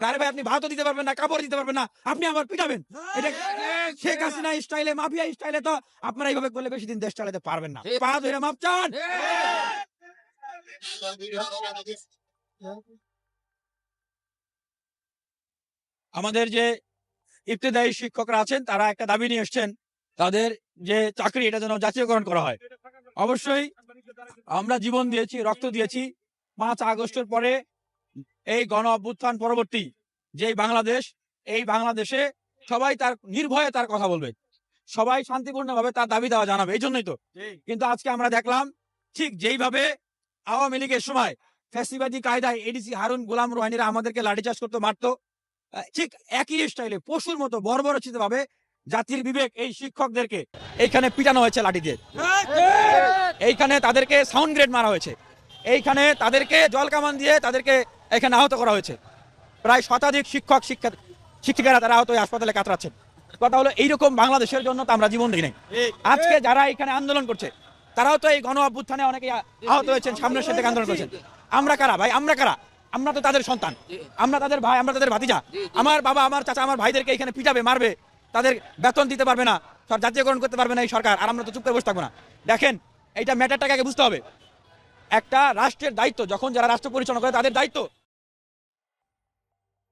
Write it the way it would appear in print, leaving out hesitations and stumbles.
আরে ভাই আপনি ভাতও দিতে পারবেন না, কাপড় দিতে পারবেন না, আপনি আমার পিটাবেন? এটা শেখ হাসিনা স্টাইলে, মাফিয়া স্টাইলে তো আপনারা এইভাবে করলে বেশি দিন দেশ চালাতে পারবেন না। পা ধরে মাপ চান। আমাদের যে ইবতেদায়ী শিক্ষকরা আছেন তারা একটা দাবি নিয়ে এসছেন, তাদের যে চাকরি এটা যেন জাতীয়করণ করা হয়। অবশ্যই আমরা জীবন দিয়েছি, রক্ত দিয়েছি। 5 আগস্টের পরে এই গণ অভ্যুত্থান পরবর্তী যেই বাংলাদেশ, এই বাংলাদেশে সবাই তার নির্ভয়ে তার কথা বলবে, সবাই শান্তিপূর্ণভাবে তার দাবি দেওয়া জানাবে। এই জন্যই তো। কিন্তু আজকে আমরা দেখলাম ঠিক যেইভাবে আওয়ামী লীগের সময় ফ্যাসিবাদী কায়দায় এডিসি হারুন গোলাম রোহানীরা আমাদেরকে লাঠিচার্জ করতে মারতো, ঠিক একই স্টাইলে পশুর মতো বর্বরচিত ভাবে জাতির বিবেক এই শিক্ষকদেরকে এইখানে পিটানো হয়েছে লাঠি দিয়ে। এইখানে তাদেরকে সাউন্ড গ্রেড মারা হয়েছে, এইখানে তাদেরকে জল কামান দিয়ে তাদেরকে এখানে আহত করা হয়েছে। প্রায় শতাধিক শিক্ষিকারা তারা আহত হাসপাতালে কাতরাচ্ছেন। কথা হলো এইরকম বাংলাদেশের জন্য তো আমরা জীবন দিই নাই। আজকে যারা এখানে আন্দোলন করছে তারাও তো এই গণ অভ্যুত্থানে অনেকে আহত হয়েছেন, সামনের সাথে আন্দোলন করেছেন। আমরা কারা ভাই? আমরা কারা? আমরা তো তাদের সন্তান, আমরা তাদের ভাই, আমরা তাদের ভাতিজা। আমার বাবা, আমার চাচা, আমার ভাইদেরকে এখানে পিটাবে, মারবে, তাদের বেতন দিতে পারবে না, জাতীয়করণ করতে পারবে না এই সরকার, আর আমরা তো চুপ করে বসে থাকবো না। দেখেন, এইটা ম্যাটারটাকে বুঝতে হবে। একটা রাষ্ট্রের দায়িত্ব, যখন যারা রাষ্ট্র পরিচালনা করে তাদের দায়িত্ব